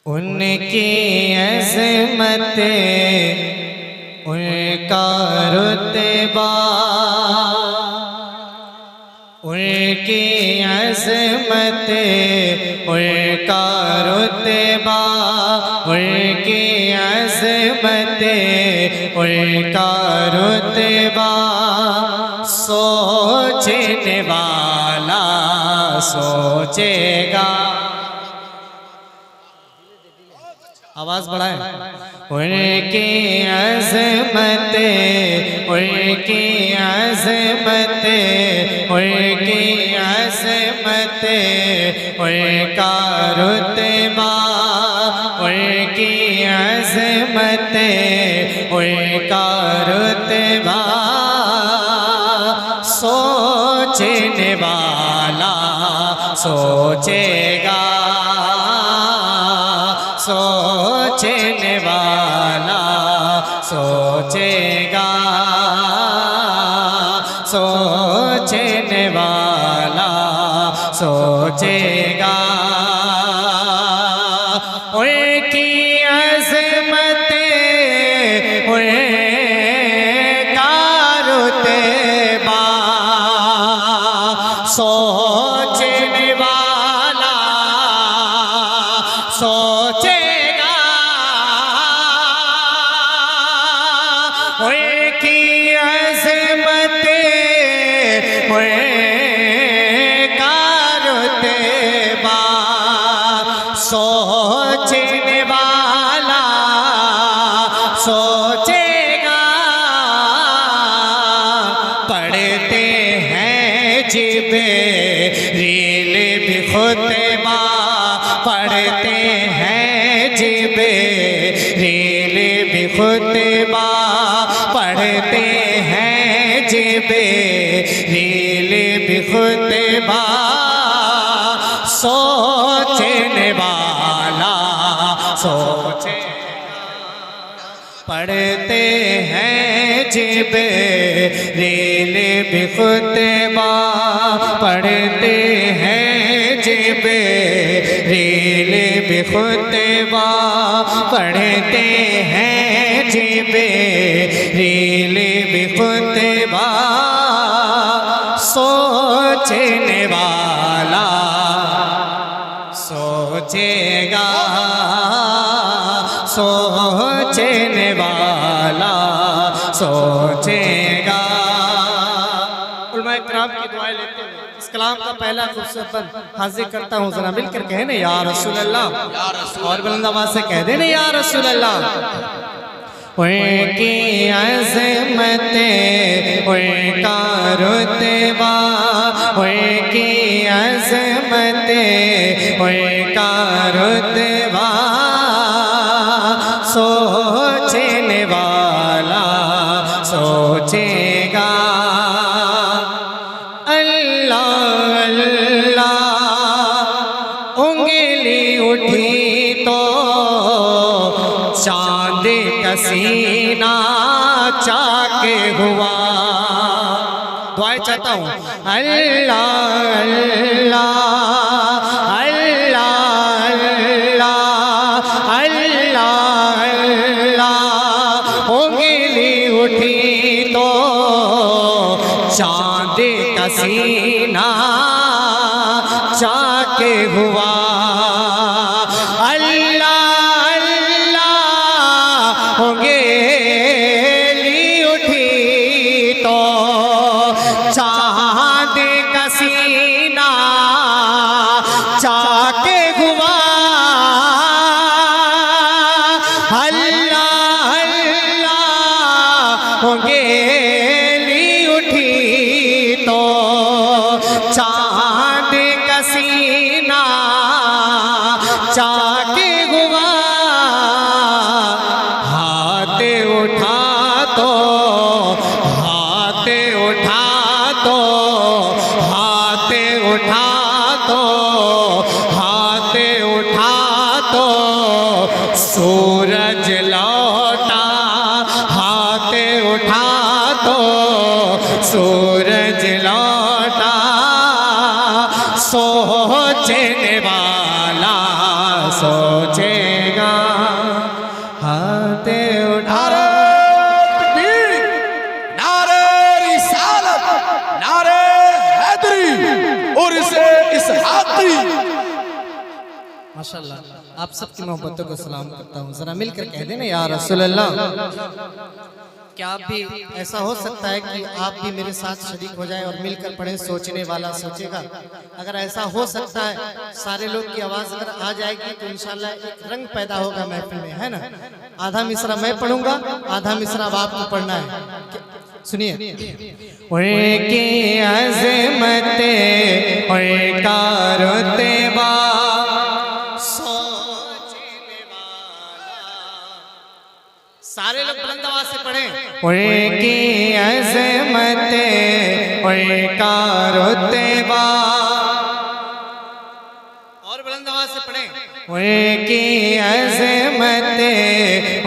उनकी अज़मत उनका रुतबा, उनकी अज़मत उनका रुतबा, उनकी अज़मत उनका रुतबा, सोचने वाला सोचेगा। आवाज बढ़ाए। उनकी अज़मत उनकी अज़मत उनकी अज़मत उनका रुतबा, उनकी अज़मत उनका रुतबा, सोचने वाला सोचेगा, सोचने वाला सोचेगा, सोचने वाला सोचेगा। उनकी अज़मत उनका रुतबा, सोचने वाला सोचेगा। उनकी अज़मत उनका रुतबा, सोचने वाला सोचेगा। पढ़ते हैं जिब्रील भी खुतबा, पढ़ते हैं जिब्रील भी खुतबा, पढ़ते हैं जिब्रील भी खुतबा, सोचने वाला सोचेगा। पढ़ते हैं जिब्रील भी खुतबा, पढ़ते हैं जिब्रील भी खुतबा, पढ़ते हैं जिब्रील भी खुतबा, सोचने वाला सोचेगा, सोचने वाला सोचेगा। उलमा इकराम की दुआएं लेते हुए इस कलाम का पहला खूबसूरत हाजिर करता हूँ। जरा मिलकर कहे ना या रसूल अल्लाह, और बुलंद आवाज से कह दे ना या रसूल अल्लाह। उनकी अज़मत उनका रुतबा, उनकी अज़मत उनका रुतबा, सोचने वाला सोचेगा। अल्लाह अल्लाह उंगली उठी तो चांद का सीना चाके हुआ। दुआएं चाहता हूँ। अल्लाह अल्लाह अल्लाह अल्लाह अल्लाह अल्लाह उंगली उठी तो चांद का सीना चाके हुआ। उंगली उठी तो चांद का सीना चाके हुआ। अल्लाह अल्लाह उंगली उठी तो चांद का सीना चाके हुआ। उठा तो हाथ उठा तो हाथ उठा तो हाथ उठा तो सूरज लौटा। हाथ उठा तो सूरज लौटा। सोचने वाला सोचे माशाल्लाह आप सबकी मोहब्बतों को सलाम करता हूँ। जरा मिलकर कह देना या रसूल अल्लाह। क्या आप भी ऐसा हो सकता है कि आप भी मेरे साथ शरीक हो जाए और मिलकर पढ़े? सोचने वाला सोचेगा। अगर ऐसा हो सकता है, सारे लोग की आवाज अगर आ जाएगी तो इंशाल्लाह एक रंग पैदा होगा महफिल में, है ना। आधा मिसरा मैं पढ़ूंगा, आधा मिसरा अब आपको पढ़ना है। सुनिए। उनकी अज़मते उनका रुतबा सोचने वाला। सारे लोग बुलंद आवाज से पढ़ें। उनकी अज़मते उनका रुतबा, और बुलंद आवाज से पढ़ें। उनकी अज़मते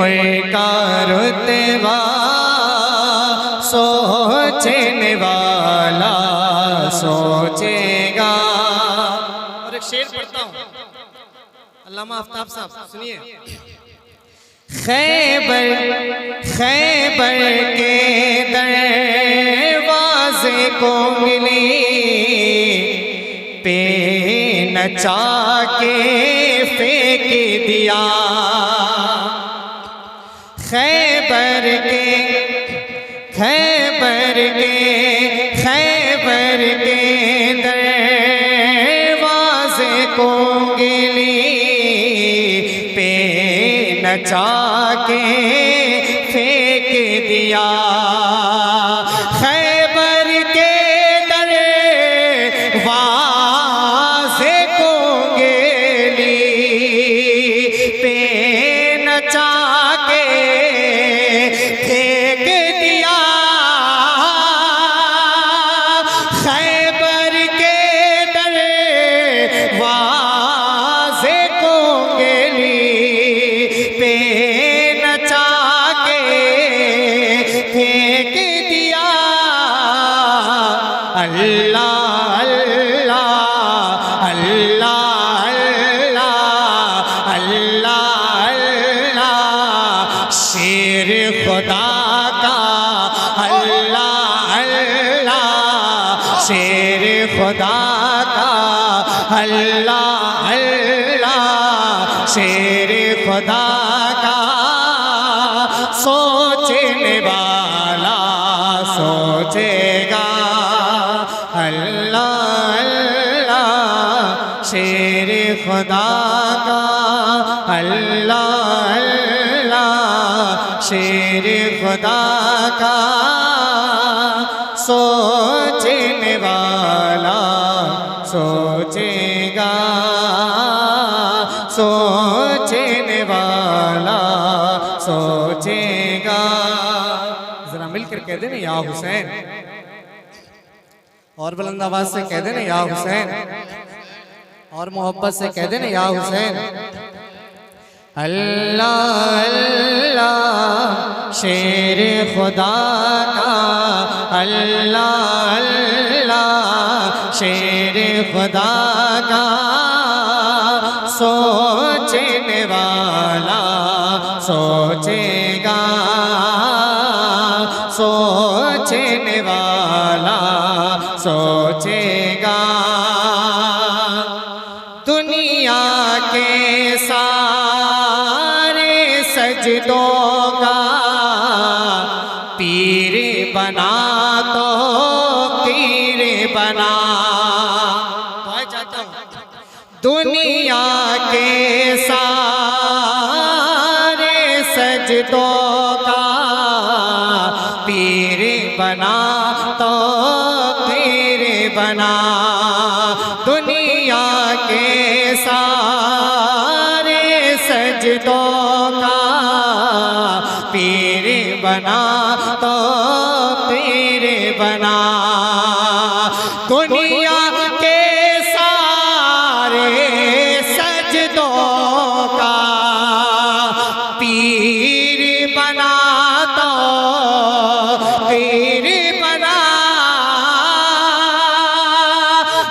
उनका रुतबा सोचने वाला सोचेगा। और एक शेर पढ़ता हूँ, अल्लामा आफ्ताब साहब सुनिए। खैबर खैबर के दरवाजे को मिली पे नचा के फेंक दिया। खैबर के दरवाजे को गिली पे नचा के फेंक दिया। खैबर के दरवाजे को गिली पे नचा के फेंक दिया। खैबर के दरवाजे को गिली पे नचा के फेंक दिया। अल्लाह अल्लाह अल्लाह अल्लाह अल्लाह अल्लाह शेर खुदा का। अल्लाह अल्लाह शेर खुदा का। अल्लाह अल्लाह शेर खुदा का। सोचने वाला सोचेगा। अल्लाह अल्लाह शेर खुदा का। अल्लाह अल्लाह शेर खुदा का। सोचने वाला सोचेगा। सोचने वाला सोचेगा। जरा मिलकर कह देना या हुसैन, और बुलंद आवाज से कह देना या हुसैन, और मोहब्बत से कह देना या हुसैन। अल्लाह अल्लाह शेर खुदा का। अल्लाह अल्लाह शेर खुदा का। सोचने वाला सोचेगा। सोचने वाला सोचेगा। दुनिया के सारे सजदों का पीर बना तो पीर बना। दुनिया के सारे सजदों का पीर बना तो पीर बना। दुनिया के सारे सजदों का पीर बना तो पीर बना। दुनिया के सारे सजदों का पीर बना तो पीर बना।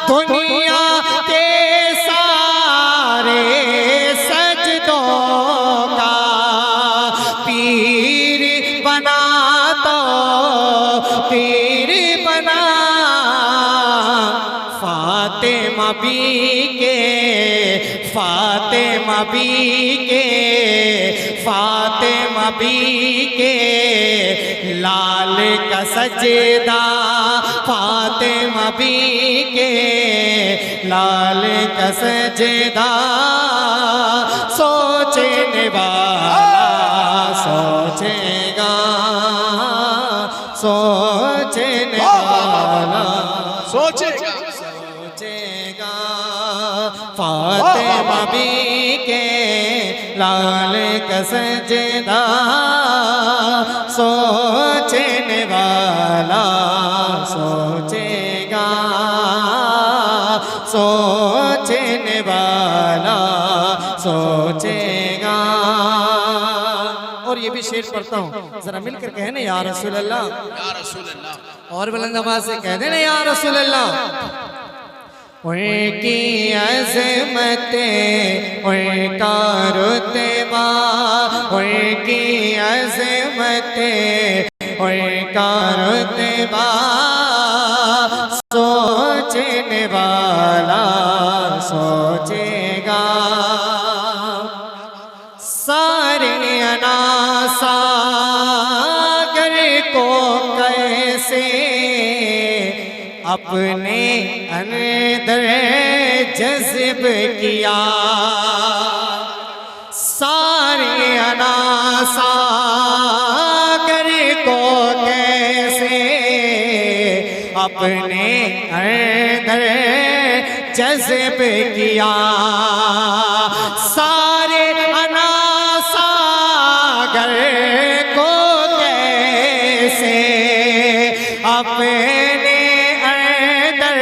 दुनिया के सारे सजदों का पीर बना तो फातिमा बी के, फातिमा बी के लाल का सजदा, फातिमा बी के लाल का सजदा, सोचने वाला सोचेगा, सोचने वाला सोचेगा, सोचेगा। फातिमा बी के लाल का सजदा, सोचने वाला सोचेगा, सोचने वाला सोचेगा। और ये भी शेर पढ़ता हूँ, जरा मिलकर कहे ना या रसूल अल्लाह, या रसूल अल्लाह। और बुलंद आवाज से कह देना या रसूल अल्लाह। उनकी अज़मतें, उनका रुतबा, उनकी अज़मतें, उनका रुतबा, सोचने वाला सोचेगा। सारे अनासागर को कैसे अपने अंदर जज़्ब किया, सारे अनासागर को कैसे अपने अंदर जज़्ब किया, सारे अनासागर को कैसे अपने अंदर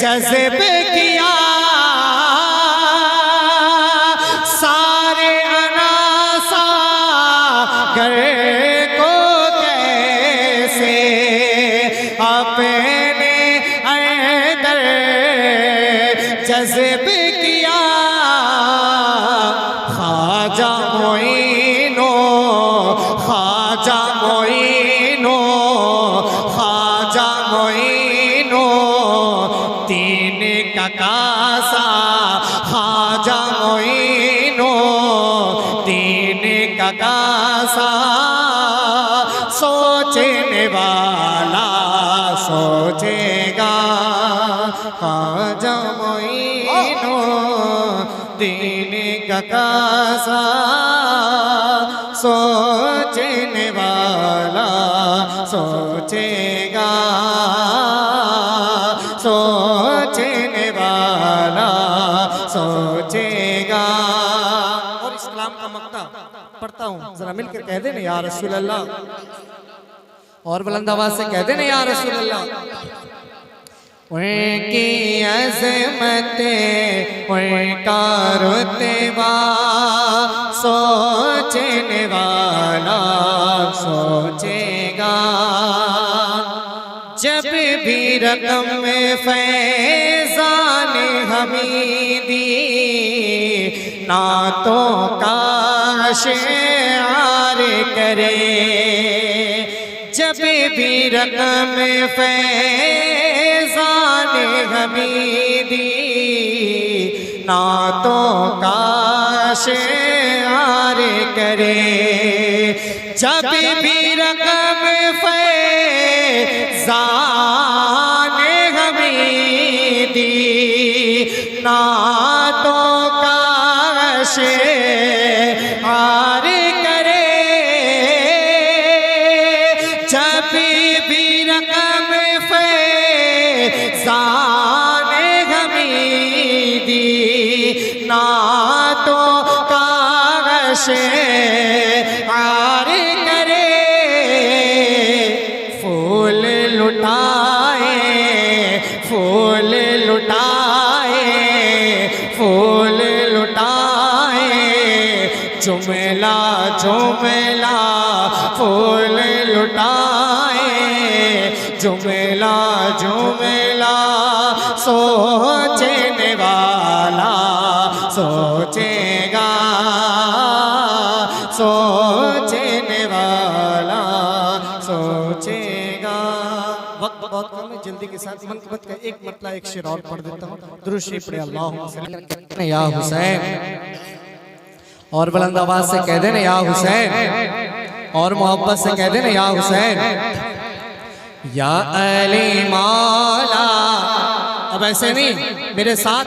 जज़्ब किया, सारे अनासागर को कैसे अपने अंदर जज़्ब किया। ख्वाजा मोइनो, ख्वाजा मोइनो, ख्वाजा मोइनो तीन का कासा, ख्वाजा मोइनो तीन का कासा, सोचने वाला सोचेगा। ख्वाजा मोइनो तीन का कासा, सोचने वाला सोचेगा, सोचने वाला सोचेगा। और इस कलाम का मक्ता पढ़ता हूँ, जरा मिलकर कह देना या रसूल अल्लाह, और बुलंद आवाज से कह देना या रसूल अल्लाह। उनकी अज़मतें, उनका रुतबा, सोचने वाला सोचेगा। जब भी रकम फैज़ान हमीदी नातों का शेर करे, जब भी रकम फैज़ान हमीदी नातों का शेर करे, जब भी रकम फैज़ान हमीदी नातों का शेर करे, जब भी रकम फैज़ान हमीदी नातों का शेर करे, फूल लुटाए, फूल लुटाए, फूल लुटाए, जुमला जुमला फूल लुटाए, जुमला जुमला सोचने वाला सोचेगा, सोचने वाला सोचेगा। वक्त वक्त बहुत कम है, जल्दी के साथ मनकबत का एक मतला एक शेर और पढ़ देता हूँ। दुरूद शरीफ पढ़े अल्लाहुम्मा सल्ली या हुसैन, और बुलंद आवाज से कह देना या हुसैन, और मोहब्बत से कह देना या हुसैन, या अली मौला। अब ऐसे नहीं, मेरे साथ